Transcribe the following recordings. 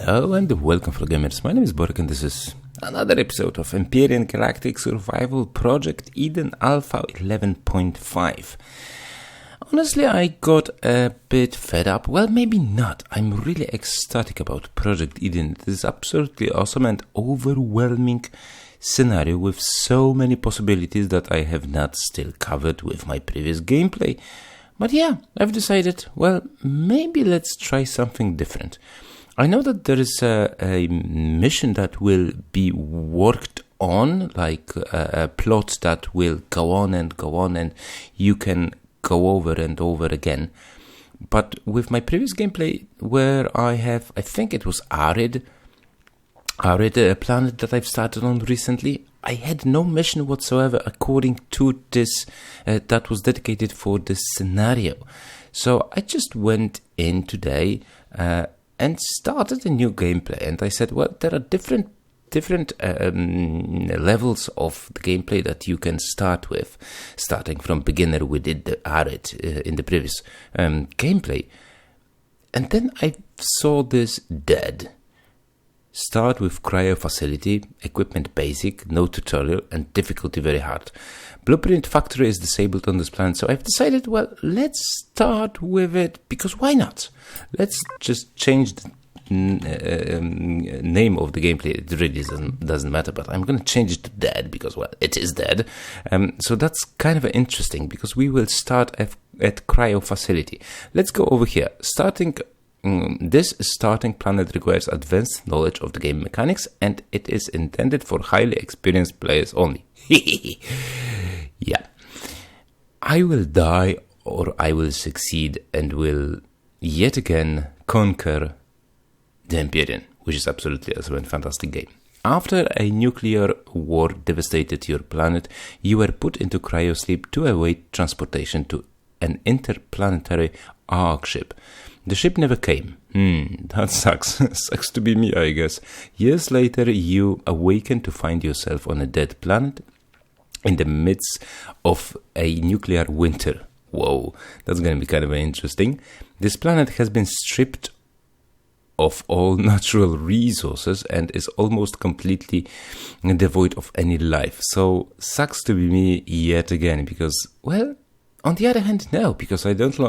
Hello and welcome, fellow gamers. My name is Bork and this is another episode of Empyrion Galactic Survival Project Eden Alpha 11.5. Honestly, I got a bit fed up. Well, maybe not. I'm really ecstatic about Project Eden. It is absolutely awesome and overwhelming scenario with so many possibilities that I have not still covered with my previous gameplay. But yeah, I've decided, well, maybe let's try something different. I know that there is a mission that will be worked on, like a plot that will go on and you can go over and over again. But with my previous gameplay, where I think it was Arid, a planet that I've started on recently, I had no mission whatsoever according to this that was dedicated for this scenario. So I just went in today and started a new gameplay, and I said, well, there are different levels of the gameplay that you can start with. Starting from beginner, we did the Arid in the previous gameplay, and then I saw this dead. Start with Cryo facility, equipment basic, no tutorial, and difficulty very hard. Blueprint factory is disabled on this planet, so I've decided, well, let's start with it, because why not? Let's just change the name of the gameplay. It really doesn't matter, but I'm going to change it to dead, because, well, it is dead. So that's kind of interesting, because we will start at Cryo facility. Let's go over here. This starting planet requires advanced knowledge of the game mechanics, and it is intended for highly experienced players only. Yeah. I will die or I will succeed and will yet again conquer the Empyrion, which is absolutely awesome and fantastic game. After a nuclear war devastated your planet, you were put into cryosleep to await transportation to an interplanetary arc ship. The ship never came. That sucks. Sucks to be me, I guess. Years later, you awaken to find yourself on a dead planet in the midst of a nuclear winter. Whoa, that's going to be kind of interesting. This planet has been stripped of all natural resources and is almost completely devoid of any life. So, sucks to be me yet again because, well, on the other hand, no, because I don't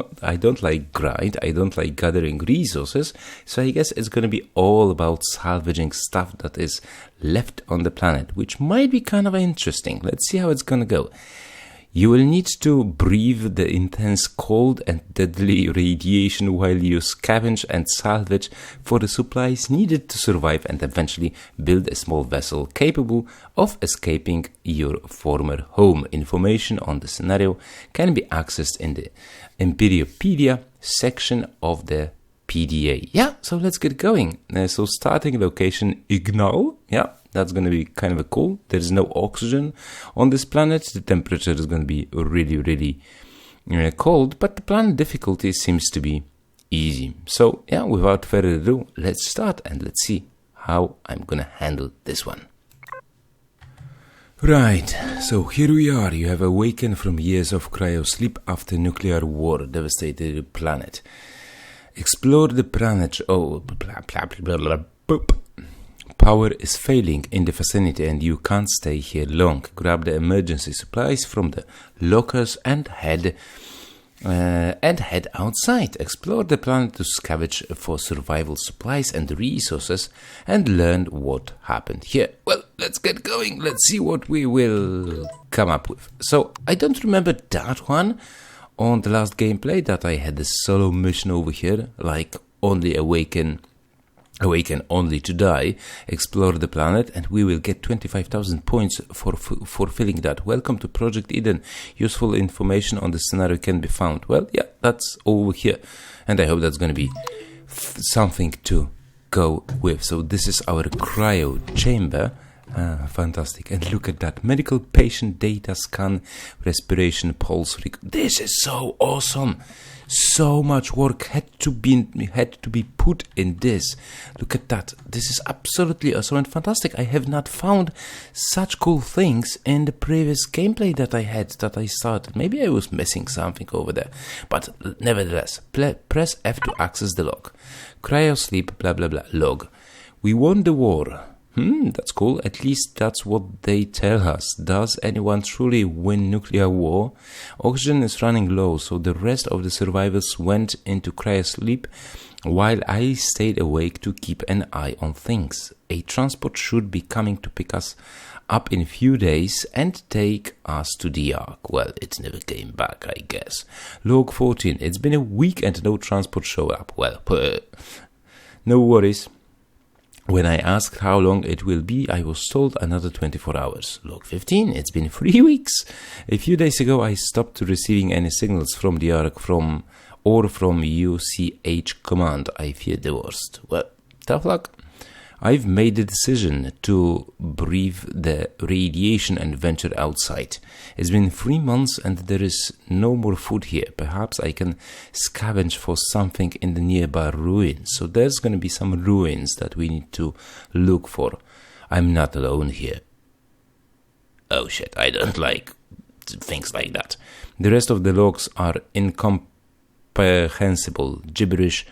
like grind, I don't like gathering resources, so I guess it's going to be all about salvaging stuff that is left on the planet, which might be kind of interesting. Let's see how it's going to go. You will need to breathe the intense cold and deadly radiation while you scavenge and salvage for the supplies needed to survive and eventually build a small vessel capable of escaping your former home. Information on the scenario can be accessed in the Empyriopedia section of the PDA. Yeah, so let's get going. So starting location Ignal. Yeah, that's going to be kind of cool. There is no oxygen on this planet. The temperature is going to be really, really cold, but the planet difficulty seems to be easy. So yeah, without further ado, let's start and let's see how I'm going to handle this one. Right, so here we are. You have awakened from years of cryosleep after nuclear war devastated the planet. Explore the planet. Oh, blah, blah, blah, blah, boop. Power is failing in the vicinity and you can't stay here long. Grab the emergency supplies from the lockers and head outside. Explore the planet to scavenge for survival supplies and resources and learn what happened here. Well, let's get going. Let's see what we will come up with. So, I don't remember that one on the last gameplay, that I had a solo mission over here, like only awaken only to die, explore the planet, and we will get 25,000 points for fulfilling that. Welcome to Project Eden. Useful information on the scenario can be found. Well, yeah, that's over here, and I hope that's going to be something to go with. So this is our cryo chamber. Fantastic. And look at that. Medical patient data scan, respiration, pulse. This is so awesome. So much work had to be put in this. Look at that. This is absolutely awesome and fantastic. I have not found such cool things in the previous gameplay that I started. Maybe I was missing something over there. But nevertheless, press F to access the log. Cryo sleep, blah blah blah, log. We won the war. That's cool. At least that's what they tell us. Does anyone truly win nuclear war? Oxygen is running low, so the rest of the survivors went into cryo sleep while I stayed awake to keep an eye on things. A transport should be coming to pick us up in a few days and take us to the Ark. Well, it never came back, I guess. Log 14. It's been a week and no transport showed up. Well, no worries. When I asked how long it will be, I was told another 24 hours. Log 15, it's been 3 weeks. A few days ago, I stopped receiving any signals from the Ark from UCH command. I fear the worst. Well, tough luck. I've made the decision to brave the radiation and venture outside. It's been 3 months and there is no more food here. Perhaps I can scavenge for something in the nearby ruins. So there's going to be some ruins that we need to look for. I'm not alone here. Oh shit, I don't like things like that. The rest of the logs are incomprehensible gibberish,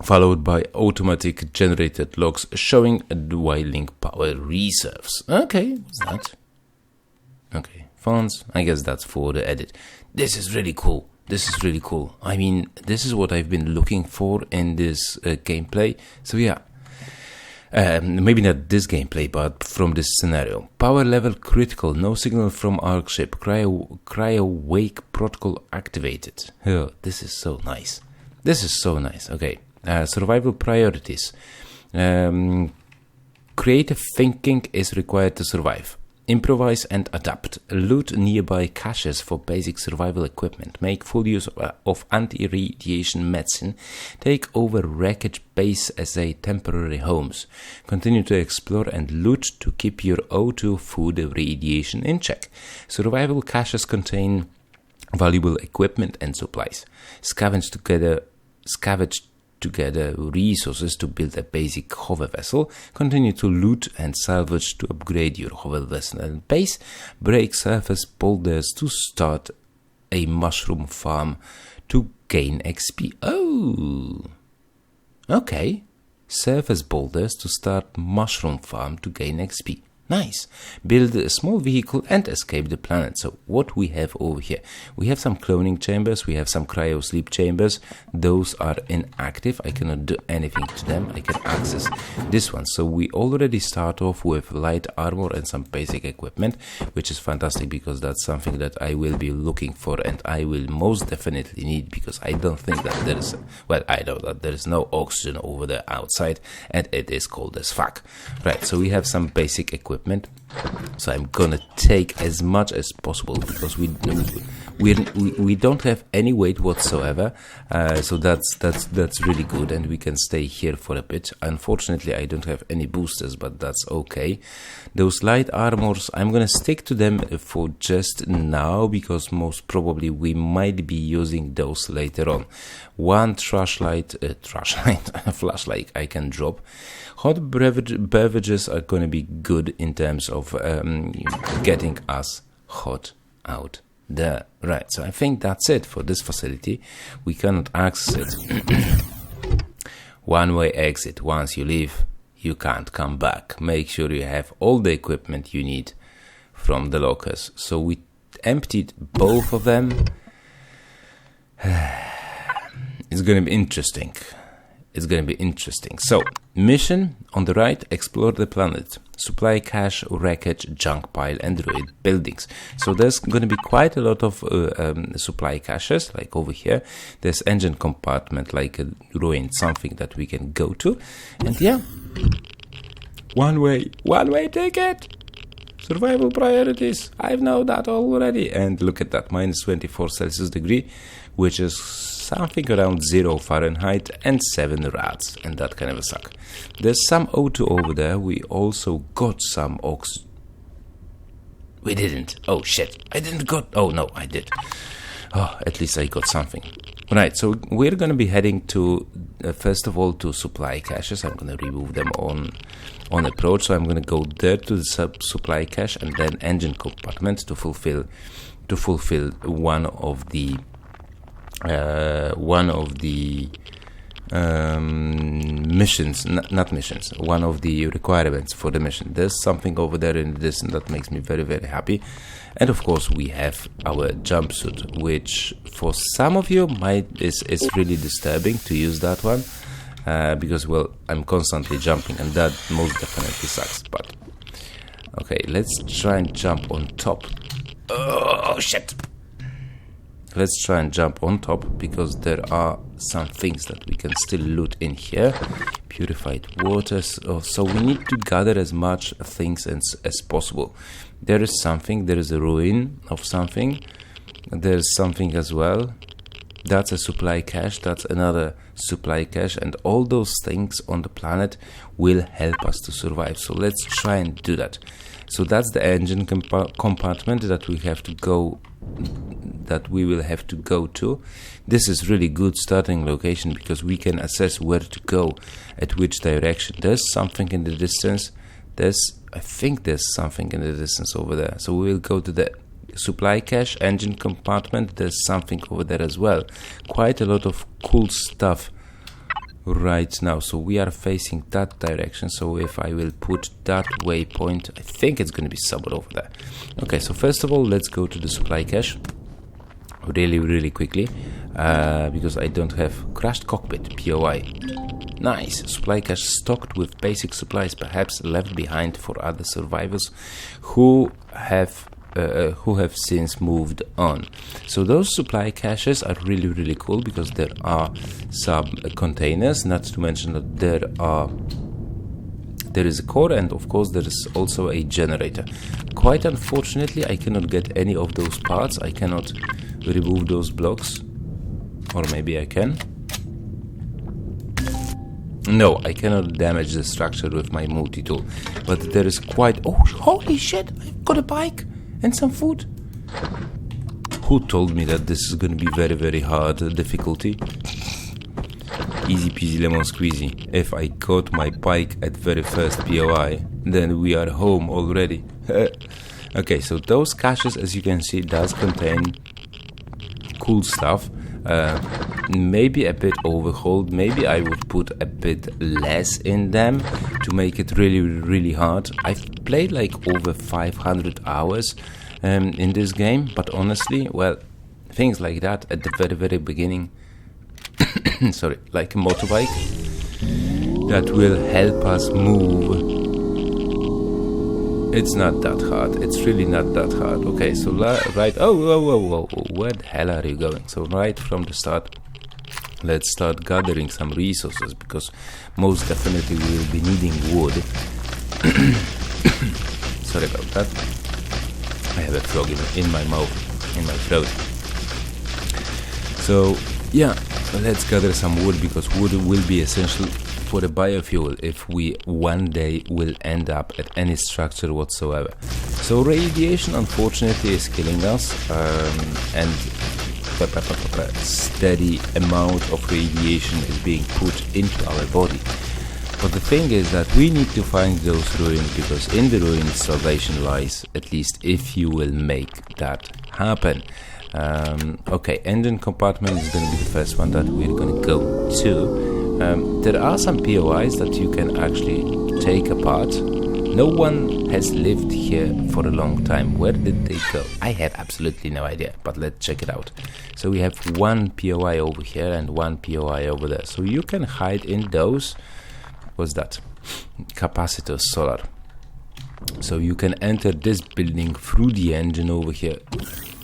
followed by automatic generated logs showing dwindling power reserves. Okay, what's that? Okay, fonts. I guess that's for the edit. This is really cool. This is really cool. I mean, this is what I've been looking for in this gameplay. So yeah, maybe not this gameplay, but from this scenario. Power level critical. No signal from Ark ship. Cryo wake protocol activated. Oh, this is so nice. This is so nice. Okay. Survival priorities. Creative thinking is required to survive. Improvise and adapt. Loot nearby caches for basic survival equipment. Make full use of anti-radiation medicine. Take over wreckage base as a temporary homes. Continue to explore and loot to keep your O2 food radiation in check. Survival caches contain valuable equipment and supplies. Scavenge together resources to build a basic hover vessel. Continue to loot and salvage to upgrade your hover vessel and base. Break surface boulders to start a mushroom farm to gain XP. Oh, okay. Surface boulders to start mushroom farm to gain XP. Nice. Build a small vehicle and escape the planet. So what we have over here, we have some cloning chambers, we have some cryo sleep chambers. Those are inactive. I cannot do anything to them. I can access this one. So we already start off with light armor and some basic equipment, which is fantastic because that's something that I will be looking for and I will most definitely need, because I don't think that there is, well, I know that there is no oxygen over there outside and it is cold as fuck. Right, so we have some basic equipment. So I'm gonna take as much as possible because we don't have any weight whatsoever. So that's really good, and we can stay here for a bit. Unfortunately, I don't have any boosters, but that's okay. Those light armors, I'm gonna stick to them for just now because most probably we might be using those later on. One flashlight I can drop. Hot beverages are going to be good in terms of getting us hot out there. Right, so I think that's it for this facility. We cannot access it. One-way exit. Once you leave, you can't come back. Make sure you have all the equipment you need from the lockers. So we emptied both of them. It's going to be interesting. It's going to be interesting. So, mission on the right, explore the planet. Supply cache, wreckage, junk pile, and ruined buildings. So there's going to be quite a lot of supply caches, like over here. There's engine compartment, like a ruined something that we can go to. And yeah, one way ticket. Survival priorities. I know that already. And look at that, minus 24 Celsius degree, which is something around 0 Fahrenheit and 7 rads, and that kind of a suck. There's some O2 over there. We also got some ox. We didn't. Oh shit! I didn't got. Oh no, I did. Oh, at least I got something. Right, so we're going to be heading to, first of all, to supply caches. I'm going to remove them on approach. So I'm going to go there to the supply cache and then engine compartment to fulfill one of the missions, not missions, one of the requirements for the mission. There's something over there in the distance that makes me very, very happy. And of course we have our jumpsuit, which for some of you is really disturbing to use that one, because, well, I'm constantly jumping and that most definitely sucks. But okay, let's try and jump on top. Oh shit! Let's try and jump on top, because there are some things that we can still loot in here. Purified waters. So we need to gather as much things as possible. There is something. There is a ruin of something. There's something as well. That's a supply cache. That's another supply cache. And all those things on the planet will help us to survive. So let's try and do that. So that's the engine compartment that we have to go. That we will have to go to. This is really good starting location, because we can assess where to go, at which direction. There's something in the distance. I think there's something in the distance over there. So we will go to the supply cache, engine compartment. There's something over there as well. Quite a lot of cool stuff right now. So we are facing that direction. So if I will put that waypoint, I think it's going to be somewhere over there. Okay, so first of all, let's go to the supply cache really quickly, because I don't have crashed cockpit, POI. Nice. Supply cache stocked with basic supplies, perhaps left behind for other survivors who have since moved on. So those supply caches are really cool, because there are some containers, not to mention that there is a core, and of course there is also a generator. Quite unfortunately, I cannot get any of those parts. I cannot remove those blocks, or maybe I can. No, I cannot damage the structure with my multi-tool, but there is quite... Oh, holy shit, I've got a bike and some food. Who told me that this is going to be very hard difficulty? Easy peasy lemon squeezy. If I got my bike at very first POI, then we are home already. Okay, so those caches, as you can see, does contain cool stuff. Maybe a bit overhauled. Maybe I would put a bit less in them to make it really hard. I've played like over 500 hours in this game, but honestly, well, things like that at the very beginning, sorry, like a motorbike that will help us move. It's not that hard. It's really not that hard. Okay, so right. Oh, where the hell are you going? So right from the start, let's start gathering some resources, because most definitely we will be needing wood. Sorry about that. I have a frog in my mouth, in my throat. So yeah, let's gather some wood, because wood will be essential for the biofuel if we one day will end up at any structure whatsoever. So radiation unfortunately is killing us, and steady amount of radiation is being put into our body. But the thing is that we need to find those ruins, because in the ruins salvation lies, at least if you will make that happen. Okay, engine compartment is going to be the first one that we're going to go to. There are some POIs that you can actually take apart. No one has lived here for a long time. Where did they go? I have absolutely no idea, but let's check it out. So we have one POI over here and one POI over there. So you can hide in those. What's that? Capacitor solar. So you can enter this building through the engine over here.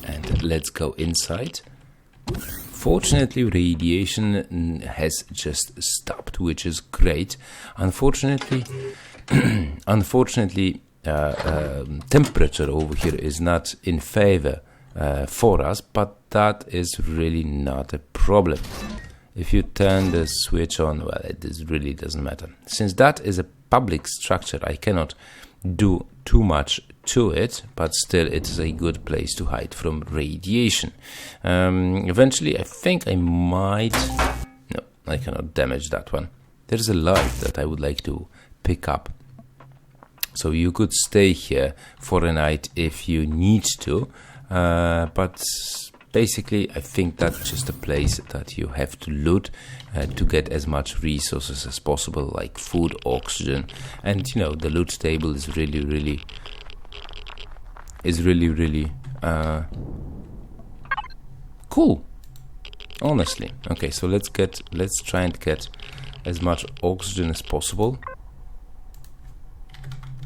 And let's go inside. Fortunately, radiation has just stopped, which is great. Unfortunately, temperature over here is not in favor for us, but that is really not a problem. If you turn the switch on, well, it really doesn't matter. Since that is a public structure, I cannot do too much to it, but still it is a good place to hide from radiation. Eventually I think I might... No, I cannot damage that one. There's a light that I would like to pick up. So you could stay here for a night if you need to, but basically I think that's just a place that you have to loot to get as much resources as possible, like food, oxygen, and you know, the loot table is really cool, honestly. Okay, so let's try and get as much oxygen as possible.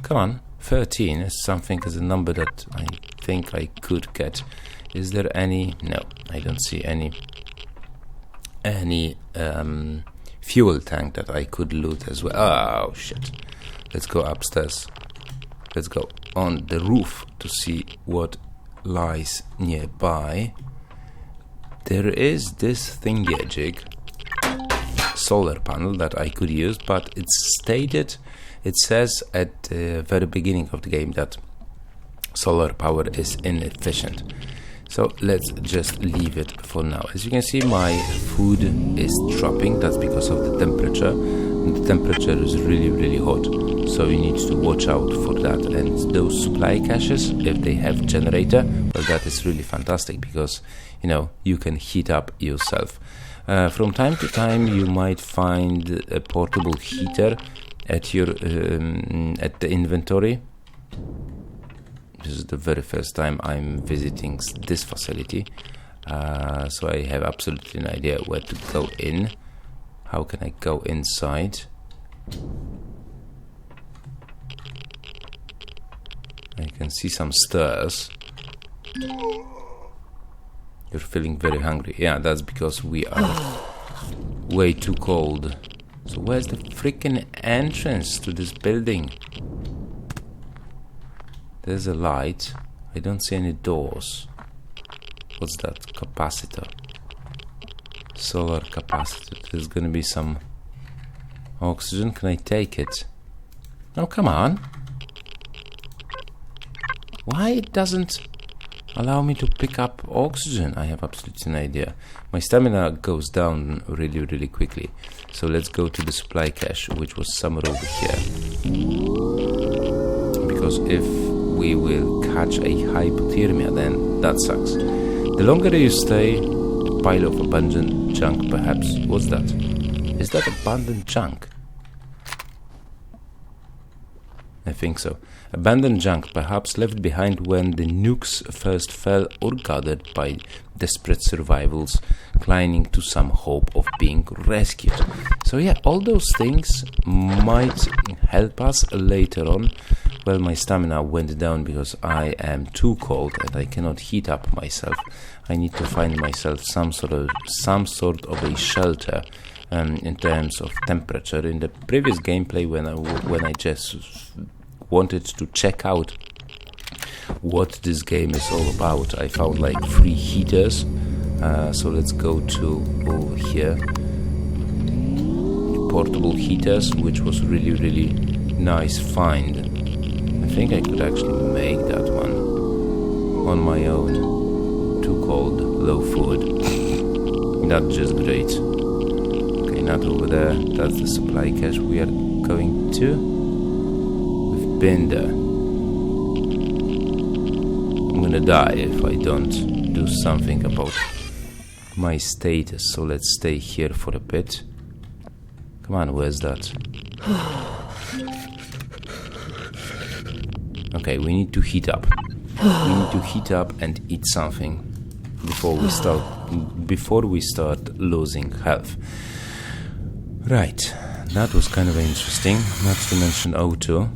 Come on, 13 is something, as a number that I think I could get. Is there any? No, I don't see any fuel tank that I could loot as well. Oh shit. Let's go upstairs. Let's go on the roof to see what lies nearby. There is this thingy-jig solar panel that I could use, but it says at the very beginning of the game that solar power is inefficient. So let's just leave it for now. As you can see, my food is dropping. That's because of the temperature. And the temperature is really hot, so you need to watch out for that. And those supply caches, if they have generator, well, that is really fantastic, because you know, you can heat up yourself. From time to time you might find a portable heater at your at the inventory. This is the very first time I'm visiting this facility, so I have absolutely no idea where to go in. How can I go inside? I can see some stairs. You're feeling very hungry. Yeah, that's because we are way too cold. So where's the freaking entrance to this building? There's a light. I don't see any doors. What's that? Capacitor. Solar capacitor. There's gonna be some oxygen. Can I take it? No, come on. Why it doesn't allow me to pick up oxygen? I have absolutely no idea. My stamina goes down really quickly. So let's go to the supply cache, which was somewhere over here. Because if we will catch a hypothermia, then that sucks. The longer you stay, pile of abandoned junk perhaps. What's that? Is that abandoned junk? I think so. Abandoned junk, perhaps left behind when the nukes first fell, or gathered by desperate survivals clinging to some hope of being rescued. So yeah, all those things might help us later on. Well, my stamina went down because I am too cold and I cannot heat up myself. I need to find myself some sort of a shelter in terms of temperature. In the previous gameplay, when I just wanted to check out what this game is all about, I found like 3 heaters. So let's go to over here. Portable heaters, which was really nice find. I think I could actually make that one on my own. Too cold, low food. That's just great. Okay, not over there. That's the supply cache we are going to. We've been there. I'm gonna die if I don't do something about my status. So let's stay here for a bit. Come on, where's that? Okay, we need to heat up. We need to heat up and eat something before we start losing health. Right, that was kind of interesting. Not to mention O2.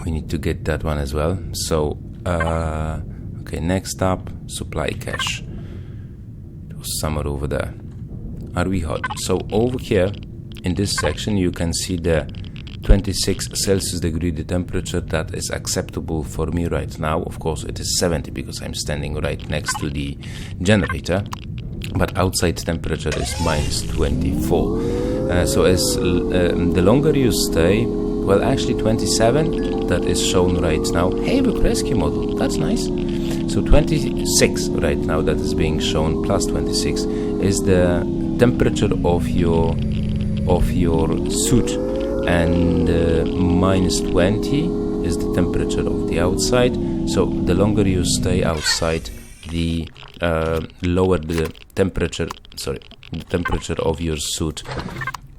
We need to get that one as well. So, okay, next up, supply cache. It was somewhere over there. Are we hot? So over here in this section, you can see the 26 Celsius degree, the temperature that is acceptable for me right now. Of course it is 70 because I'm standing right next to the generator, but outside temperature is minus 24. So as the longer you stay, well, actually 27, that is shown right now. Havoc rescue model, that's nice. So 26 right now that is being shown, plus 26 is the temperature of your suit, and minus 20 is the temperature of the outside. So the longer you stay outside, the lower the temperature of your suit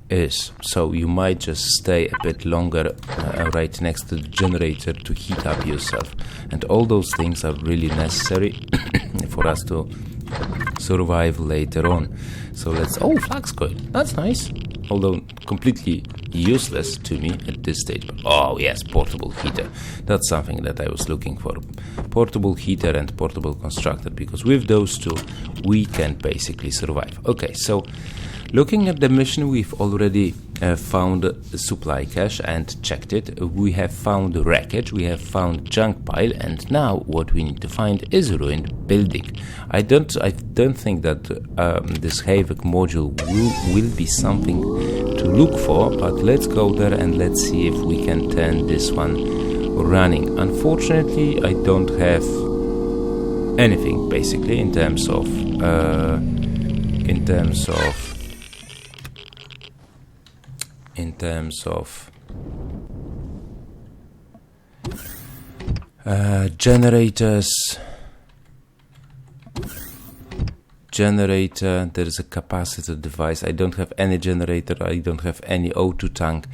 is. So you might just stay a bit longer right next to the generator to heat up yourself, and all those things are really necessary for us to survive later on. So let's, oh, flax coil, that's nice, although completely useless to me at this stage. But oh yes, portable heater, that's something that I was looking for. Portable heater and portable constructor, because with those two we can basically survive. Okay, so looking at the mission, we've already found a supply cache and checked it. We have found wreckage, we have found junk pile, and now what we need to find is a ruined building. I don't think that this Havoc module will be something to look for, but let's go there and let's see if we can turn this one running. Unfortunately, I don't have anything basically in terms of generator. There is a capacitor device. I don't have any generator, I don't have any O2 tank.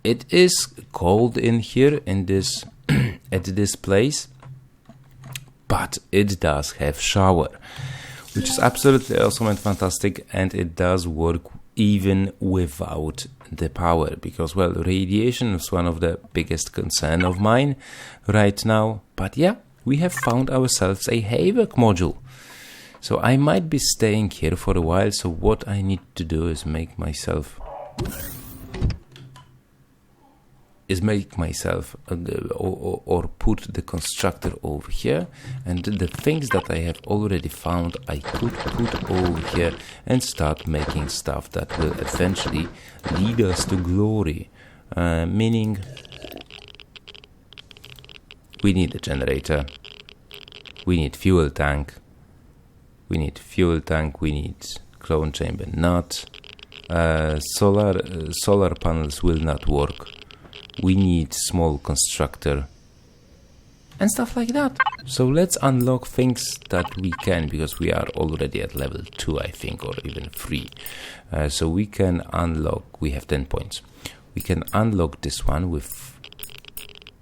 It is cold in here in this at this place, but it does have shower, which is absolutely awesome and fantastic, and it does work even without the power, because, well, radiation is one of the biggest concern of mine right now. But yeah, we have found ourselves a Havoc module, so I might be staying here for a while. So what I need to do is make myself or put the constructor over here, and the things that I have already found I could put over here and start making stuff that will eventually lead us to glory, meaning we need a generator, we need fuel tank, we need clone chamber nut, solar panels will not work, we need small constructor and stuff like that. So let's unlock things that we can, because we are already at level 2, I think, or even 3. So we can unlock, we have 10 points. We can unlock this one with,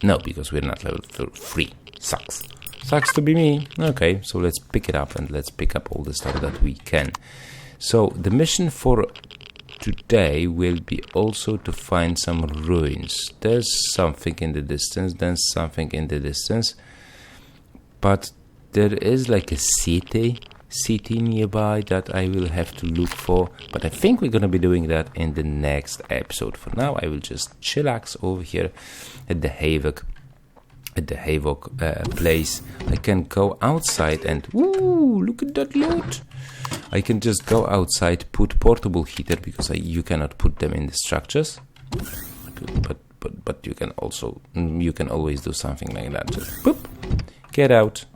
no, because we're not level 3. Sucks to be me. Okay, so let's pick it up and let's pick up all the stuff that we can. So the mission for today will be also to find some ruins. There's something in the distance, but there is like a city nearby that I will have to look for, but I think we're gonna be doing that in the next episode. For now, I will just chillax over here at the Havoc place. I can go outside and woo, look at that loot. I can just go outside, put portable heater, because you cannot put them in the structures. But you can also, you can always do something like that. Just boop, get out,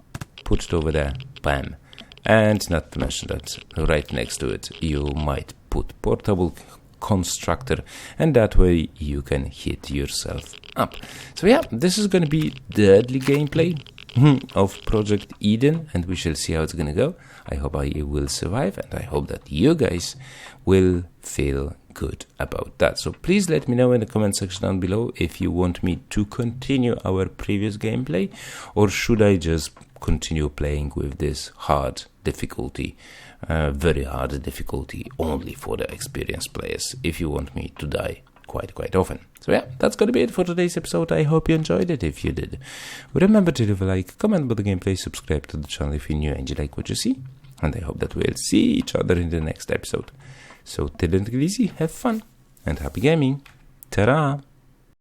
put it over there, bam. And not to mention that right next to it, you might put portable constructor, and that way you can hit yourself up. So yeah, this is going to be deadly gameplay of Project Eden, and we shall see how it's going to go. I hope I will survive, and I hope that you guys will feel good about that. So please let me know in the comment section down below if you want me to continue our previous gameplay, or should I just continue playing with this hard difficulty, very hard difficulty only for the experienced players, if you want me to die quite often. So yeah, that's gonna be it for today's episode. I hope you enjoyed it. If you did, remember to leave a like, comment about the gameplay, subscribe to the channel if you're new and you like what you see, and I hope that we'll see each other in the next episode. So till then, take it easy, have fun, and happy gaming. Ta-ra!